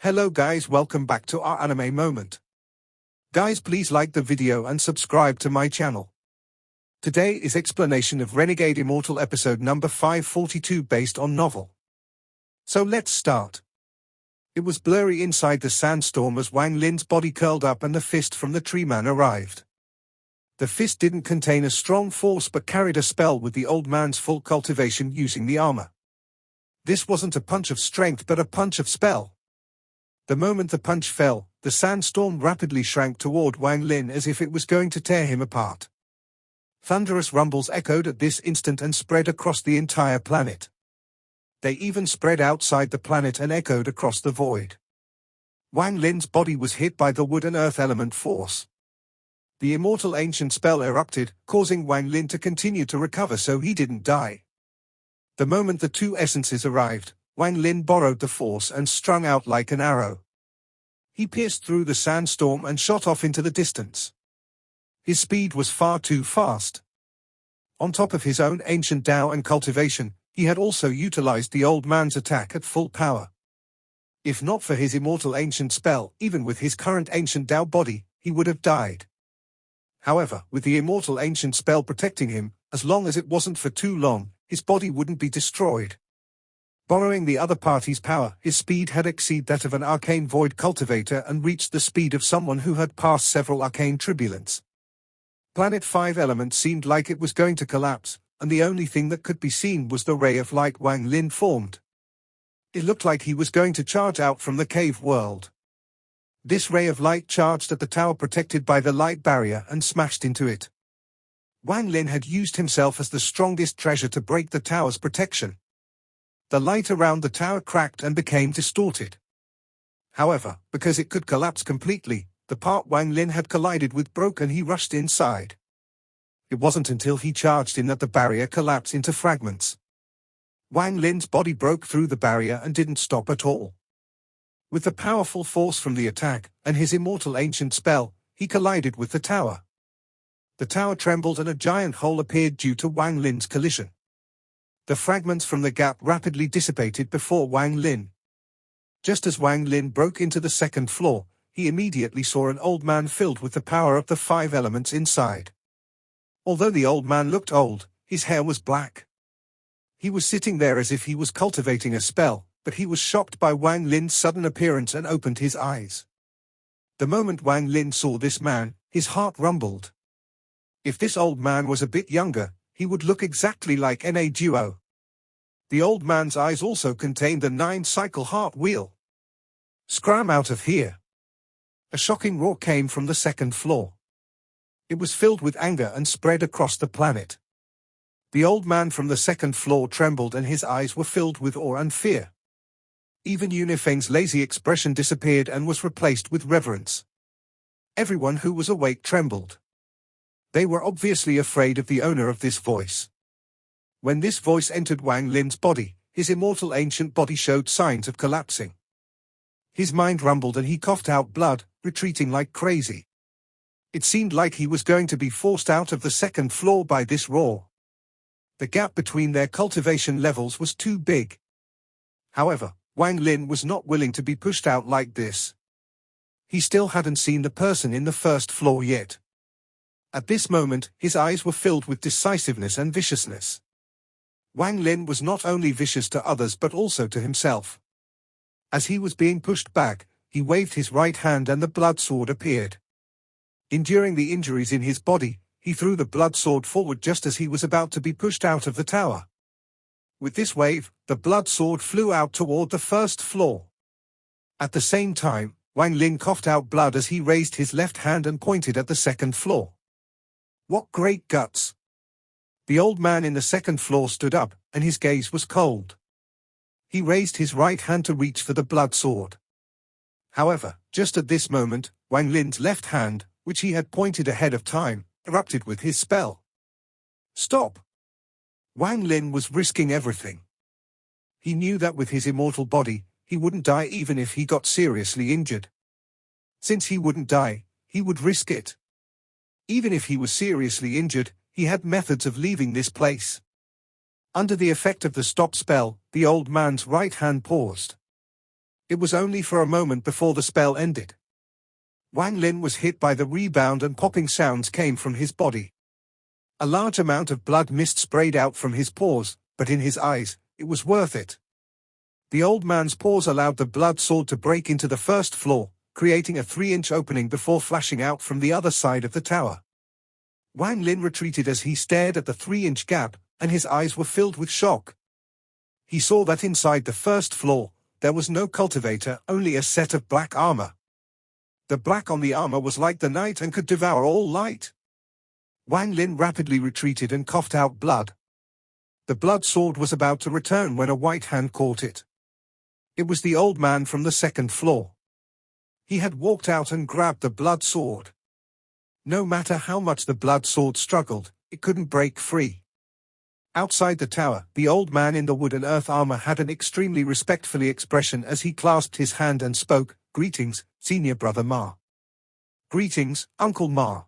Hello guys, welcome back to our anime moment. Guys, please like the video and subscribe to my channel. Today is explanation of Renegade Immortal episode number 542 based on novel. So let's start. It was blurry inside the sandstorm as Wang Lin's body curled up and the fist from the tree man arrived. The fist didn't contain a strong force but carried a spell with the old man's full cultivation using the armor. This wasn't a punch of strength but a punch of spell. The moment the punch fell, the sandstorm rapidly shrank toward Wang Lin as if it was going to tear him apart. Thunderous rumbles echoed at this instant and spread across the entire planet. They even spread outside the planet and echoed across the void. Wang Lin's body was hit by the wood and earth element force. The immortal ancient spell erupted, causing Wang Lin to continue to recover so he didn't die. The moment the two essences arrived, Wang Lin borrowed the force and strung out like an arrow. He pierced through the sandstorm and shot off into the distance. His speed was far too fast. On top of his own ancient Tao and cultivation, he had also utilized the old man's attack at full power. If not for his immortal ancient spell, even with his current ancient Tao body, he would have died. However, with the immortal ancient spell protecting him, as long as it wasn't for too long, his body wouldn't be destroyed. Borrowing the other party's power, his speed had exceeded that of an arcane void cultivator and reached the speed of someone who had passed several arcane tribulants. Planet 5 element seemed like it was going to collapse, and the only thing that could be seen was the ray of light Wang Lin formed. It looked like he was going to charge out from the cave world. This ray of light charged at the tower protected by the light barrier and smashed into it. Wang Lin had used himself as the strongest treasure to break the tower's protection. The light around the tower cracked and became distorted. However, because it could collapse completely, the part Wang Lin had collided with broke and he rushed inside. It wasn't until he charged in that the barrier collapsed into fragments. Wang Lin's body broke through the barrier and didn't stop at all. With the powerful force from the attack, and his immortal ancient spell, he collided with the tower. The tower trembled and a giant hole appeared due to Wang Lin's collision. The fragments from the gap rapidly dissipated before Wang Lin. Just as Wang Lin broke into the second floor, he immediately saw an old man filled with the power of the 5 elements inside. Although the old man looked old, his hair was black. He was sitting there as if he was cultivating a spell, but he was shocked by Wang Lin's sudden appearance and opened his eyes. The moment Wang Lin saw this man, his heart rumbled. If this old man was a bit younger, he would look exactly like Na Duo. The old man's eyes also contained the 9-cycle heart wheel. Scram out of here! A shocking roar came from the second floor. It was filled with anger and spread across the planet. The old man from the second floor trembled and his eyes were filled with awe and fear. Even Yunifeng's lazy expression disappeared and was replaced with reverence. Everyone who was awake trembled. They were obviously afraid of the owner of this voice. When this voice entered Wang Lin's body, his immortal ancient body showed signs of collapsing. His mind rumbled and he coughed out blood, retreating like crazy. It seemed like he was going to be forced out of the second floor by this roar. The gap between their cultivation levels was too big. However, Wang Lin was not willing to be pushed out like this. He still hadn't seen the person in the first floor yet. At this moment, his eyes were filled with decisiveness and viciousness. Wang Lin was not only vicious to others but also to himself. As he was being pushed back, he waved his right hand and the blood sword appeared. Enduring the injuries in his body, he threw the blood sword forward just as he was about to be pushed out of the tower. With this wave, the blood sword flew out toward the first floor. At the same time, Wang Lin coughed out blood as he raised his left hand and pointed at the second floor. What great guts! The old man in the second floor stood up, and his gaze was cold. He raised his right hand to reach for the blood sword. However, just at this moment, Wang Lin's left hand, which he had pointed ahead of time, erupted with his spell. Stop! Wang Lin was risking everything. He knew that with his immortal body, he wouldn't die even if he got seriously injured. Since he wouldn't die, he would risk it. Even if he was seriously injured, he had methods of leaving this place. Under the effect of the stop spell, the old man's right hand paused. It was only for a moment before the spell ended. Wang Lin was hit by the rebound and popping sounds came from his body. A large amount of blood mist sprayed out from his paws, but in his eyes, it was worth it. The old man's paws allowed the blood sword to break into the first floor, creating a 3-inch opening before flashing out from the other side of the tower. Wang Lin retreated as he stared at the 3-inch gap, and his eyes were filled with shock. He saw that inside the first floor, there was no cultivator, only a set of black armor. The black on the armor was like the night and could devour all light. Wang Lin rapidly retreated and coughed out blood. The blood sword was about to return when a white hand caught it. It was the old man from the second floor. He had walked out and grabbed the blood sword. No matter how much the blood sword struggled, it couldn't break free. Outside the tower, the old man in the wood and earth armor had an extremely respectful expression as he clasped his hand and spoke, "Greetings, Senior Brother Ma." "Greetings, Uncle Ma."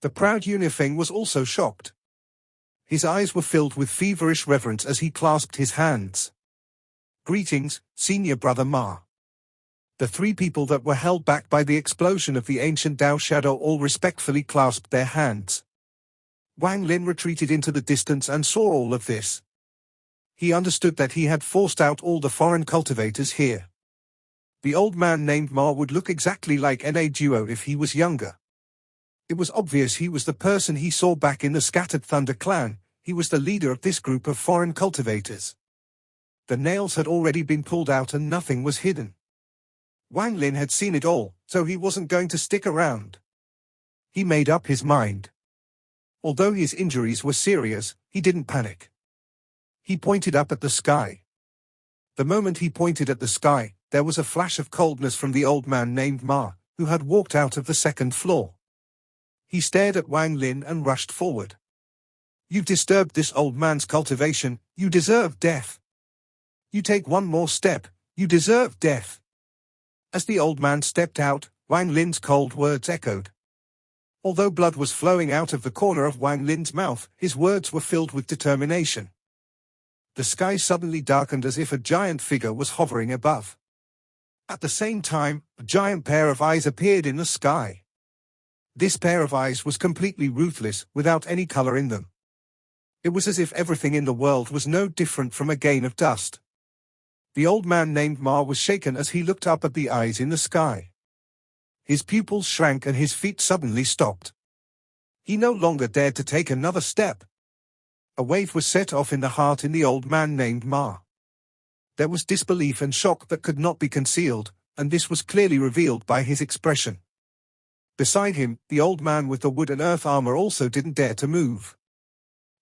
The proud Unifeng was also shocked. His eyes were filled with feverish reverence as he clasped his hands. "Greetings, Senior Brother Ma." The three people that were held back by the explosion of the ancient Dao shadow all respectfully clasped their hands. Wang Lin retreated into the distance and saw all of this. He understood that he had forced out all the foreign cultivators here. The old man named Ma would look exactly like Na Duo if he was younger. It was obvious he was the person he saw back in the Scattered Thunder clan. He was the leader of this group of foreign cultivators. The nails had already been pulled out and nothing was hidden. Wang Lin had seen it all, so he wasn't going to stick around. He made up his mind. Although his injuries were serious, he didn't panic. He pointed up at the sky. The moment he pointed at the sky, there was a flash of coldness from the old man named Ma, who had walked out of the second floor. He stared at Wang Lin and rushed forward. "You've disturbed this old man's cultivation, you deserve death. You take one more step, you deserve death." As the old man stepped out, Wang Lin's cold words echoed. Although blood was flowing out of the corner of Wang Lin's mouth, his words were filled with determination. The sky suddenly darkened as if a giant figure was hovering above. At the same time, a giant pair of eyes appeared in the sky. This pair of eyes was completely ruthless, without any color in them. It was as if everything in the world was no different from a grain of dust. The old man named Ma was shaken as he looked up at the eyes in the sky. His pupils shrank and his feet suddenly stopped. He no longer dared to take another step. A wave was set off in the heart in the old man named Ma. There was disbelief and shock that could not be concealed, and this was clearly revealed by his expression. Beside him, the old man with the wood and earth armor also didn't dare to move.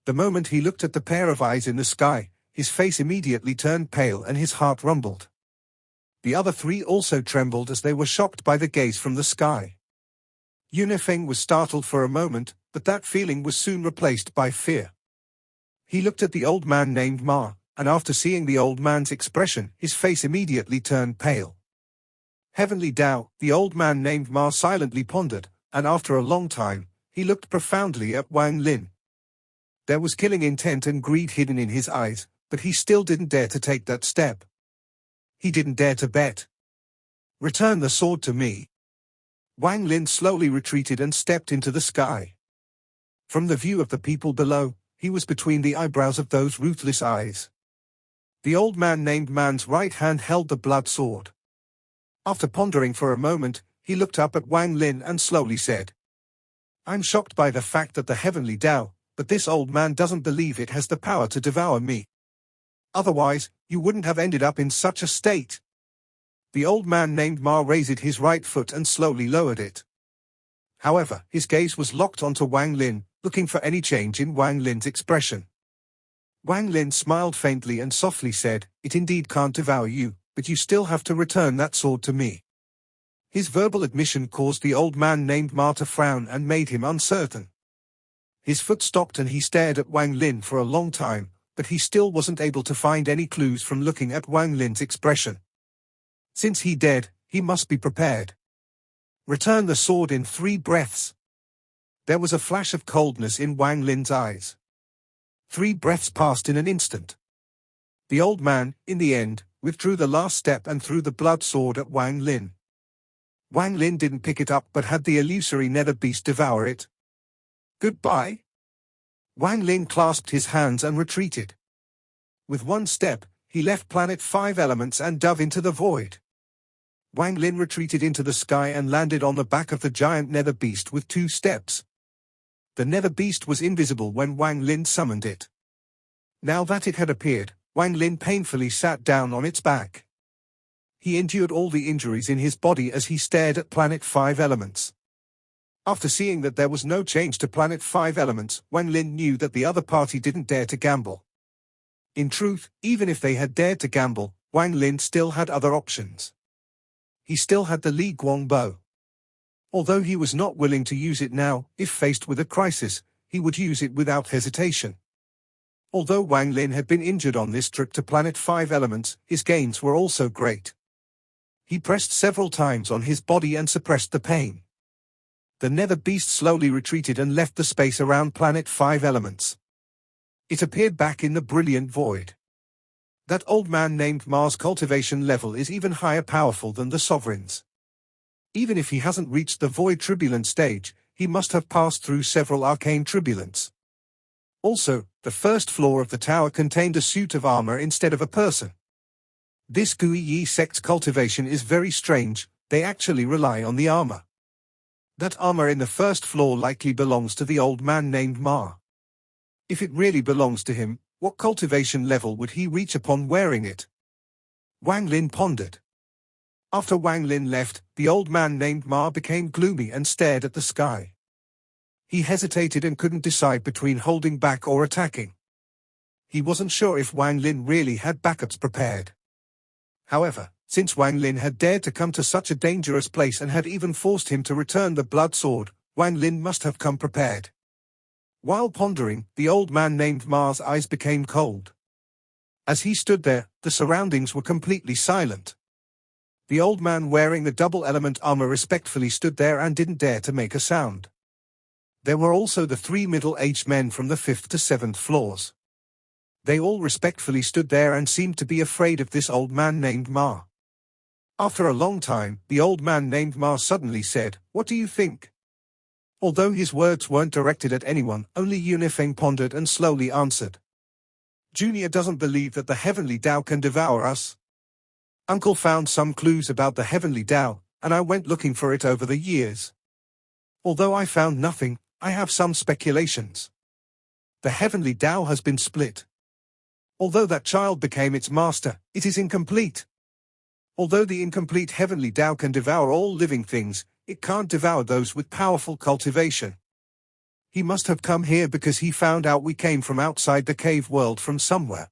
The moment he looked at the pair of eyes in the sky, his face immediately turned pale and his heart rumbled. The other three also trembled as they were shocked by the gaze from the sky. Unifeng was startled for a moment, but that feeling was soon replaced by fear. He looked at the old man named Ma, and after seeing the old man's expression, his face immediately turned pale. Heavenly Tao, the old man named Ma silently pondered, and after a long time, he looked profoundly at Wang Lin. There was killing intent and greed hidden in his eyes, but he still didn't dare to take that step. He didn't dare to bet. "Return the sword to me." Wang Lin slowly retreated and stepped into the sky. From the view of the people below, he was between the eyebrows of those ruthless eyes. The old man named Man's right hand held the blood sword. After pondering for a moment, he looked up at Wang Lin and slowly said, "I'm shocked by the fact that the heavenly Tao, but this old man doesn't believe it has the power to devour me. Otherwise, you wouldn't have ended up in such a state." The old man named Ma raised his right foot and slowly lowered it. However, his gaze was locked onto Wang Lin, looking for any change in Wang Lin's expression. Wang Lin smiled faintly and softly said, "It indeed can't devour you, but you still have to return that sword to me." His verbal admission caused the old man named Ma to frown and made him uncertain. His foot stopped and he stared at Wang Lin for a long time, but he still wasn't able to find any clues from looking at Wang Lin's expression. Since he dared, he must be prepared. "Return the sword in 3 breaths." There was a flash of coldness in Wang Lin's eyes. 3 breaths passed in an instant. The old man, in the end, withdrew the last step and threw the blood sword at Wang Lin. Wang Lin didn't pick it up but had the illusory nether beast devour it. Goodbye. Wang Lin clasped his hands and retreated. With one step, he left Planet 5 Elements and dove into the void. Wang Lin retreated into the sky and landed on the back of the giant nether beast with 2 steps. The nether beast was invisible when Wang Lin summoned it. Now that it had appeared, Wang Lin painfully sat down on its back. He endured all the injuries in his body as he stared at Planet 5 Elements. After seeing that there was no change to Planet 5 Elements, Wang Lin knew that the other party didn't dare to gamble. In truth, even if they had dared to gamble, Wang Lin still had other options. He still had the Li Guang bow. Although he was not willing to use it now, if faced with a crisis, he would use it without hesitation. Although Wang Lin had been injured on this trip to Planet 5 Elements, his gains were also great. He pressed several times on his body and suppressed the pain. The nether beast slowly retreated and left the space around Planet 5 Elements. It appeared back in the brilliant void. That old man named Ma's cultivation level is even higher powerful than the Sovereign's. Even if he hasn't reached the void turbulent stage, he must have passed through several arcane turbulence. Also, the first floor of the tower contained a suit of armor instead of a person. This Gui Yi sect's cultivation is very strange, they actually rely on the armor. That armor in the first floor likely belongs to the old man named Ma. If it really belongs to him, what cultivation level would he reach upon wearing it? Wang Lin pondered. After Wang Lin left, the old man named Ma became gloomy and stared at the sky. He hesitated and couldn't decide between holding back or attacking. He wasn't sure if Wang Lin really had backups prepared. However, since Wang Lin had dared to come to such a dangerous place and had even forced him to return the blood sword, Wang Lin must have come prepared. While pondering, the old man named Ma's eyes became cold. As he stood there, the surroundings were completely silent. The old man wearing the double-element armor respectfully stood there and didn't dare to make a sound. There were also the 3 middle-aged men from the 5th to 7th floors. They all respectfully stood there and seemed to be afraid of this old man named Ma. After a long time, the old man named Ma suddenly said, "What do you think?" Although his words weren't directed at anyone, only Yunifeng pondered and slowly answered. "Junior doesn't believe that the heavenly Tao can devour us. Uncle found some clues about the heavenly Tao, and I went looking for it over the years. Although I found nothing, I have some speculations. The heavenly Tao has been split. Although that child became its master, it is incomplete. Although the incomplete heavenly Tao can devour all living things, it can't devour those with powerful cultivation. He must have come here because he found out we came from outside the cave world from somewhere.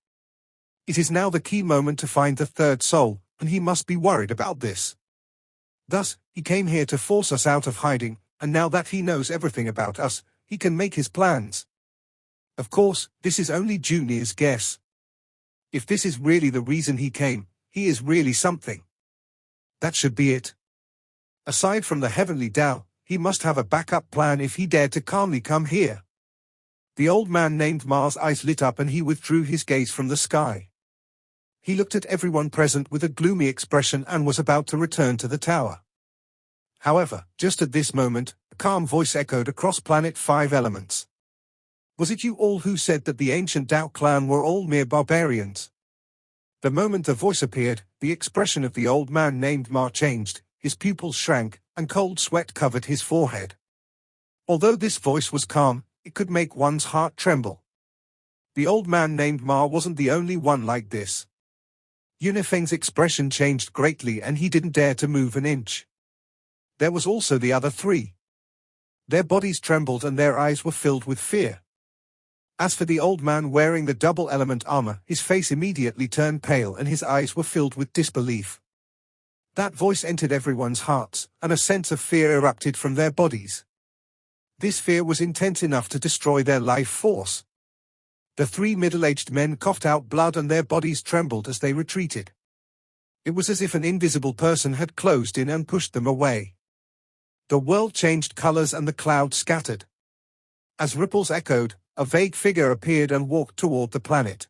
It is now the key moment to find the third soul, and he must be worried about this. Thus, he came here to force us out of hiding, and now that he knows everything about us, he can make his plans. Of course, this is only Junior's guess. If this is really the reason he came, he is really something. That should be it. Aside from the heavenly Tao, he must have a backup plan if he dared to calmly come here." The old man named Ma's eyes lit up and he withdrew his gaze from the sky. He looked at everyone present with a gloomy expression and was about to return to the tower. However, just at this moment, a calm voice echoed across Planet 5 Elements. "Was it you all who said that the ancient Tao clan were all mere barbarians?" The moment the voice appeared, the expression of the old man named Ma changed, his pupils shrank, and cold sweat covered his forehead. Although this voice was calm, it could make one's heart tremble. The old man named Ma wasn't the only one like this. Yunifeng's expression changed greatly and he didn't dare to move an inch. There was also the other 3. Their bodies trembled and their eyes were filled with fear. As for the old man wearing the double-element armor, his face immediately turned pale and his eyes were filled with disbelief. That voice entered everyone's hearts, and a sense of fear erupted from their bodies. This fear was intense enough to destroy their life force. The 3 middle-aged men coughed out blood and their bodies trembled as they retreated. It was as if an invisible person had closed in and pushed them away. The world changed colors and the clouds scattered. As ripples echoed, a vague figure appeared and walked toward the planet.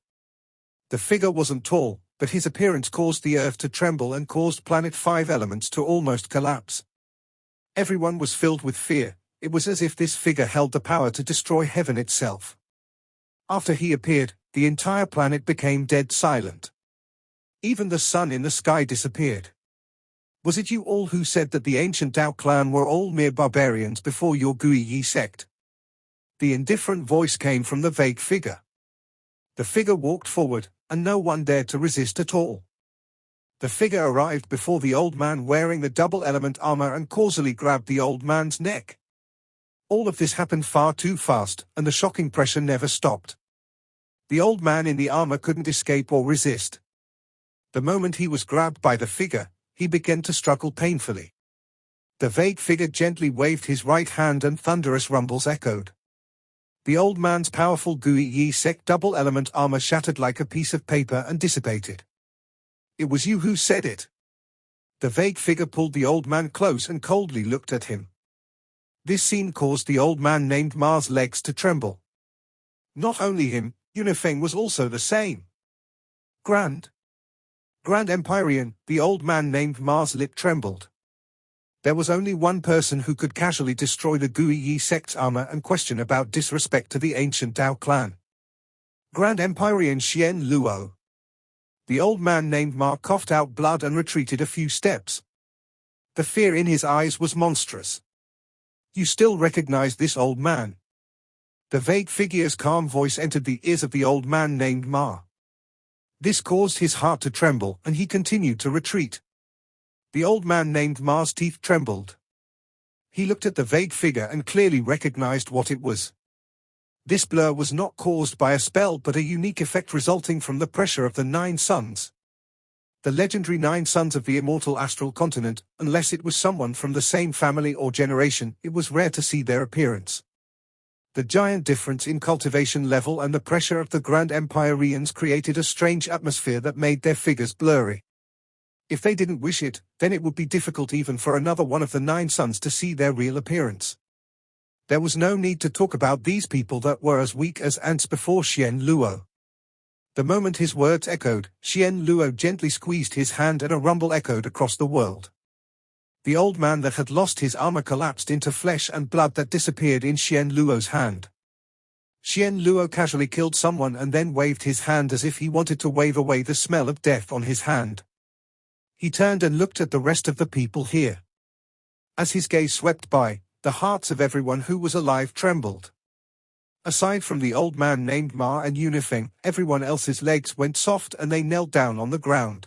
The figure wasn't tall, But his appearance caused the earth to tremble and caused planet 5 elements to almost collapse. Everyone was filled with fear. It was as if this figure held the power to destroy heaven itself. After he appeared, the entire planet became dead silent. Even the sun in the sky disappeared. Was it you all who said that the ancient Tao clan were all mere barbarians before your Guiyi sect? The indifferent voice came from the vague figure. The figure walked forward, and no one dared to resist at all. The figure arrived before the old man wearing the double-element armor and causally grabbed the old man's neck. All of this happened far too fast, and the shocking pressure never stopped. The old man in the armor couldn't escape or resist. The moment he was grabbed by the figure, he began to struggle painfully. The vague figure gently waved his right hand and thunderous rumbles echoed. The old man's powerful Guiyi sect double-element armor shattered like a piece of paper and dissipated. It was you who said it. The vague figure pulled the old man close and coldly looked at him. This scene caused the old man named Ma's legs to tremble. Not only him, Yunifeng was also the same. Grand Empyrean, the old man named Ma's lip trembled. There was only one person who could casually destroy the Guiyi sect's armor and question about disrespect to the ancient Tao clan. Grand Empyrean Xian Luo. The old man named Ma coughed out blood and retreated a few steps. The fear in his eyes was monstrous. You still recognize this old man? The vague figure's calm voice entered the ears of the old man named Ma. This caused his heart to tremble, and he continued to retreat. The old man named Ma's teeth trembled. He looked at the vague figure and clearly recognized what it was. This blur was not caused by a spell but a unique effect resulting from the pressure of the 9 suns. The legendary 9 sons of the immortal astral continent, unless it was someone from the same family or generation, it was rare to see their appearance. The giant difference in cultivation level and the pressure of the Grand Empyreans created a strange atmosphere that made their figures blurry. If they didn't wish it, then it would be difficult even for another one of the 9 sons to see their real appearance. There was no need to talk about these people that were as weak as ants before Xian Luo. The moment his words echoed, Xian Luo gently squeezed his hand and a rumble echoed across the world. The old man that had lost his armor collapsed into flesh and blood that disappeared in Xian Luo's hand. Xian Luo casually killed someone and then waved his hand as if he wanted to wave away the smell of death on his hand. He turned and looked at the rest of the people here. As his gaze swept by, the hearts of everyone who was alive trembled. Aside from the old man named Ma and Yunifeng, everyone else's legs went soft and they knelt down on the ground.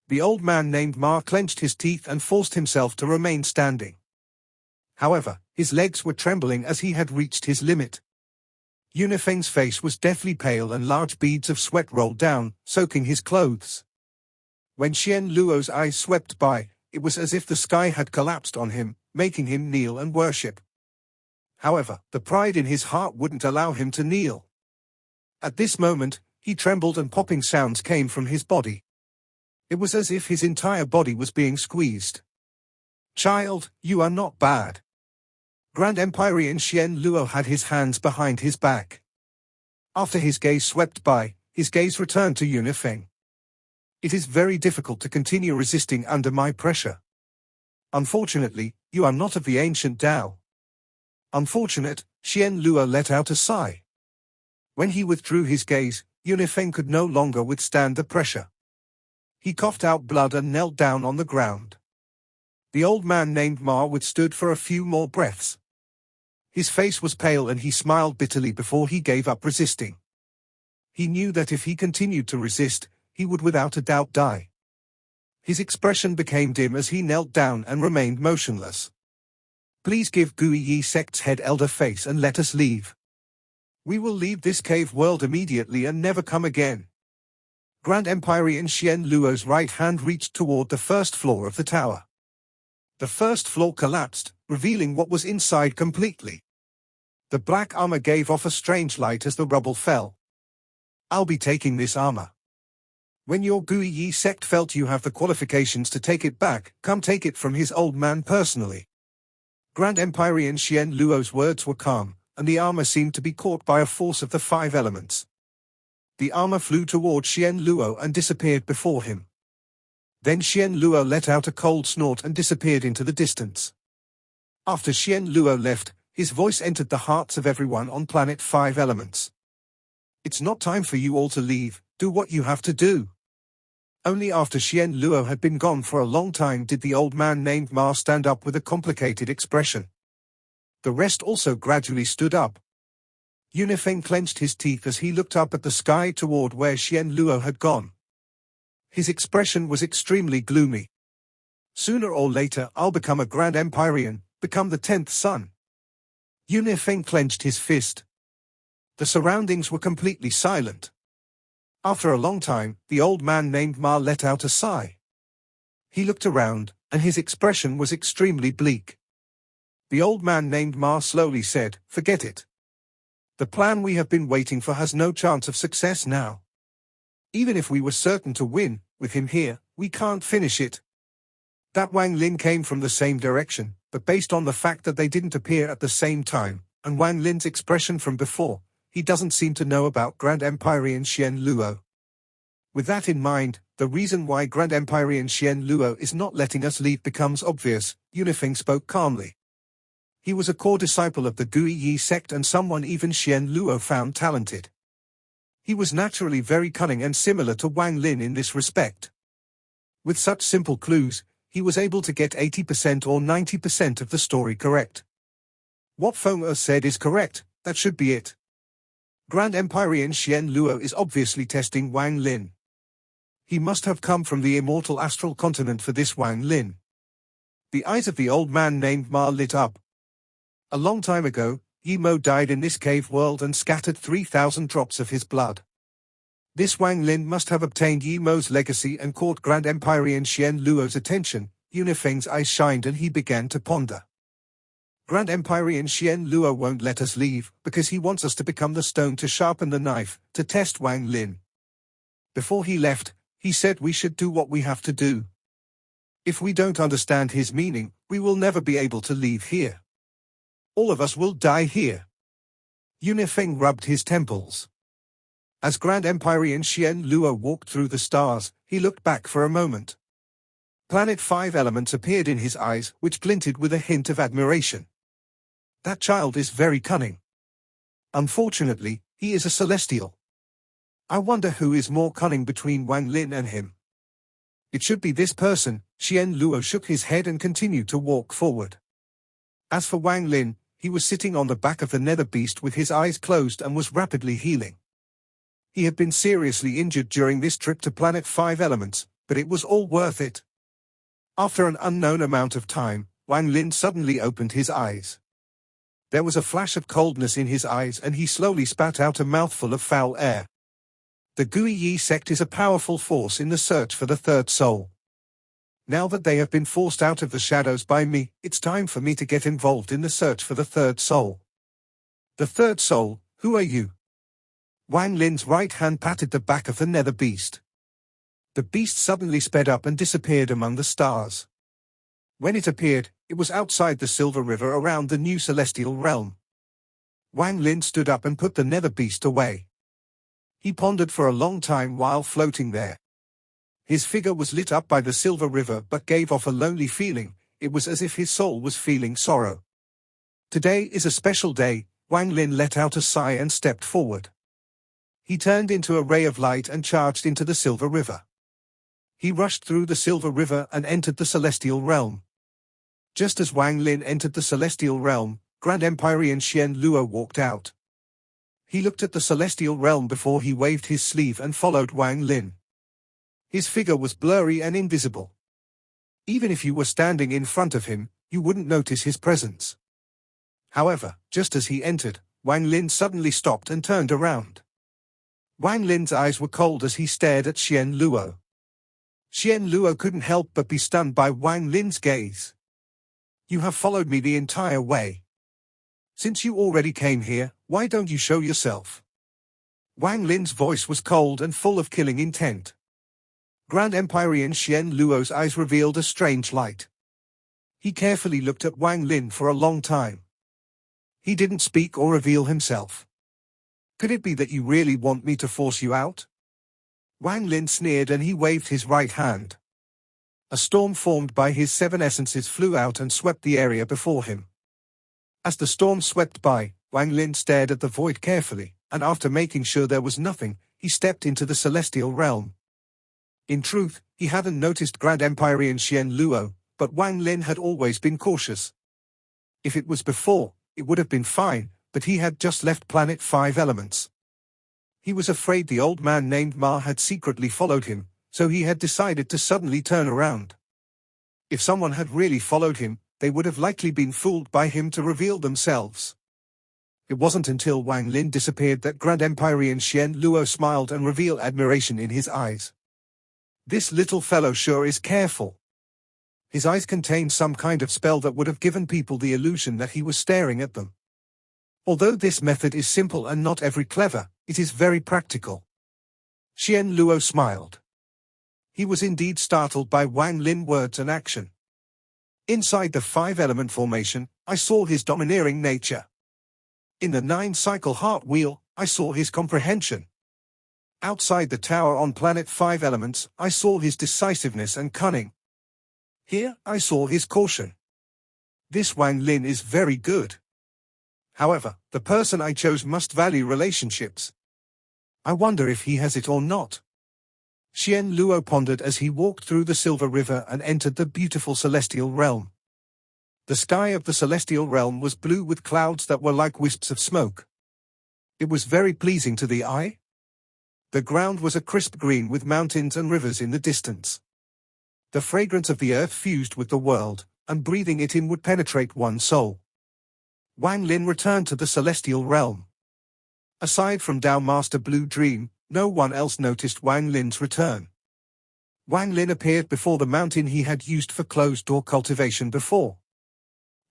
The old man named Ma clenched his teeth and forced himself to remain standing. However, his legs were trembling as he had reached his limit. Yunifeng's face was deathly pale and large beads of sweat rolled down, soaking his clothes. When Xian Luo's eyes swept by, it was as if the sky had collapsed on him, making him kneel and worship. However, the pride in his heart wouldn't allow him to kneel. At this moment, he trembled and popping sounds came from his body. It was as if his entire body was being squeezed. Child, you are not bad. Grand Empyrean Xian Luo had his hands behind his back. After his gaze swept by, his gaze returned to Yunifeng. It is very difficult to continue resisting under my pressure. Unfortunately, you are not of the ancient Tao. Unfortunate, Xian Luo let out a sigh. When he withdrew his gaze, Yunifeng could no longer withstand the pressure. He coughed out blood and knelt down on the ground. The old man named Ma withstood for a few more breaths. His face was pale and he smiled bitterly before he gave up resisting. He knew that if he continued to resist, he would without a doubt die. His expression became dim as he knelt down and remained motionless. Please give Guiyi sect's head elder face and let us leave. We will leave this cave world immediately and never come again. Grand Empyrean Xian Luo's right hand reached toward the first floor of the tower. The first floor collapsed, revealing what was inside completely. The black armor gave off a strange light as the rubble fell. I'll be taking this armor. When your Guiyi sect felt you have the qualifications to take it back, come take it from his old man personally. Grand Empyrean Xian Luo's words were calm, and the armor seemed to be caught by a force of the 5 elements. The armor flew toward Xian Luo and disappeared before him. Then Xian Luo let out a cold snort and disappeared into the distance. After Xian Luo left, his voice entered the hearts of everyone on planet 5 Elements. It's not time for you all to leave, do what you have to do. Only after Xian Luo had been gone for a long time did the old man named Ma stand up with a complicated expression. The rest also gradually stood up. Yunifeng clenched his teeth as he looked up at the sky toward where Xian Luo had gone. His expression was extremely gloomy. Sooner or later I'll become a Grand Empyrean, become the 10th son. Yunifeng clenched his fist. The surroundings were completely silent. After a long time, the old man named Ma let out a sigh. He looked around, and his expression was extremely bleak. The old man named Ma slowly said, "Forget it. The plan we have been waiting for has no chance of success now. Even if we were certain to win, with him here, we can't finish it." That Wang Lin came from the same direction, but based on the fact that they didn't appear at the same time, and Wang Lin's expression from before, he doesn't seem to know about Grand Empyrean Xian Luo. With that in mind, the reason why Grand Empyrean Xian Luo is not letting us leave becomes obvious. Yunifeng spoke calmly. He was a core disciple of the Guiyi sect and someone even Xian Luo found talented. He was naturally very cunning and similar to Wang Lin in this respect. With such simple clues, he was able to get 80% or 90% of the story correct. What Feng Er said is correct, that should be it. Grand Empyrean Xian Luo is obviously testing Wang Lin. He must have come from the immortal astral continent for this Wang Lin. The eyes of the old man named Ma lit up. A long time ago, Yi Mo died in this cave world and scattered 3,000 drops of his blood. This Wang Lin must have obtained Yi Mo's legacy and caught Grand Empyrean Xian Luo's attention. Yunifeng's eyes shined and he began to ponder. Grand Empyrean Xian Luo won't let us leave, because he wants us to become the stone to sharpen the knife, to test Wang Lin. Before he left, he said we should do what we have to do. If we don't understand his meaning, we will never be able to leave here. All of us will die here. Yunifeng rubbed his temples. As Grand Empyrean Xian Luo walked through the stars, he looked back for a moment. Planet 5 Elements appeared in his eyes, which glinted with a hint of admiration. That child is very cunning. Unfortunately, he is a celestial. I wonder who is more cunning between Wang Lin and him. It should be this person. Xian Luo shook his head and continued to walk forward. As for Wang Lin, he was sitting on the back of the nether beast with his eyes closed and was rapidly healing. He had been seriously injured during this trip to Planet 5 Elements, but it was all worth it. After an unknown amount of time, Wang Lin suddenly opened his eyes. There was a flash of coldness in his eyes and he slowly spat out a mouthful of foul air. The Guiyi sect is a powerful force in the search for the third soul. Now that they have been forced out of the shadows by me, it's time for me to get involved in the search for the third soul. The third soul, who are you? Wang Lin's right hand patted the back of the nether beast. The beast suddenly sped up and disappeared among the stars. When it appeared, it was outside the Silver River around the new celestial realm. Wang Lin stood up and put the nether beast away. He pondered for a long time while floating there. His figure was lit up by the Silver River but gave off a lonely feeling. It was as if his soul was feeling sorrow. Today is a special day. Wang Lin let out a sigh and stepped forward. He turned into a ray of light and charged into the Silver River. He rushed through the Silver River and entered the celestial realm. Just as Wang Lin entered the celestial realm, Grand Empyrean Xian Luo walked out. He looked at the celestial realm before he waved his sleeve and followed Wang Lin. His figure was blurry and invisible. Even if you were standing in front of him, you wouldn't notice his presence. However, just as he entered, Wang Lin suddenly stopped and turned around. Wang Lin's eyes were cold as he stared at Xian Luo. Xian Luo couldn't help but be stunned by Wang Lin's gaze. You have followed me the entire way. Since you already came here, why don't you show yourself? Wang Lin's voice was cold and full of killing intent. Grand Empyrean Xian Luo's eyes revealed a strange light. He carefully looked at Wang Lin for a long time. He didn't speak or reveal himself. Could it be that you really want me to force you out? Wang Lin sneered and he waved his right hand. A storm formed by his 7 essences flew out and swept the area before him. As the storm swept by, Wang Lin stared at the void carefully, and after making sure there was nothing, he stepped into the celestial realm. In truth, he hadn't noticed Grand Empyrean Xian Luo, but Wang Lin had always been cautious. If it was before, it would have been fine, but he had just left Planet 5 Elements. He was afraid the old man named Ma had secretly followed him, so he had decided to suddenly turn around. If someone had really followed him, they would have likely been fooled by him to reveal themselves. It wasn't until Wang Lin disappeared that Grand Empyrean Xian Luo smiled and revealed admiration in his eyes. This little fellow sure is careful. His eyes contained some kind of spell that would have given people the illusion that he was staring at them. Although this method is simple and not every clever, it is very practical. Xian Luo smiled. He was indeed startled by Wang Lin's words and action. Inside the 5-element formation, I saw his domineering nature. In the 9-cycle heart wheel, I saw his comprehension. Outside the tower on Planet 5 Elements, I saw his decisiveness and cunning. Here, I saw his caution. This Wang Lin is very good. However, the person I chose must value relationships. I wonder if he has it or not. Xian Luo pondered as he walked through the Silver River and entered the beautiful celestial realm. The sky of the celestial realm was blue with clouds that were like wisps of smoke. It was very pleasing to the eye. The ground was a crisp green with mountains and rivers in the distance. The fragrance of the earth fused with the world, and breathing it in would penetrate one's soul. Wang Lin returned to the celestial realm. Aside from Tao Master Blue Dream, no one else noticed Wang Lin's return. Wang Lin appeared before the mountain he had used for closed-door cultivation before.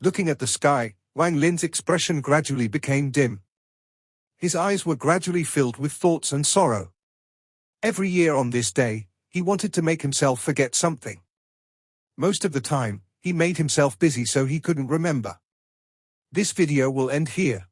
Looking at the sky, Wang Lin's expression gradually became dim. His eyes were gradually filled with thoughts and sorrow. Every year on this day, he wanted to make himself forget something. Most of the time, he made himself busy so he couldn't remember. This video will end here.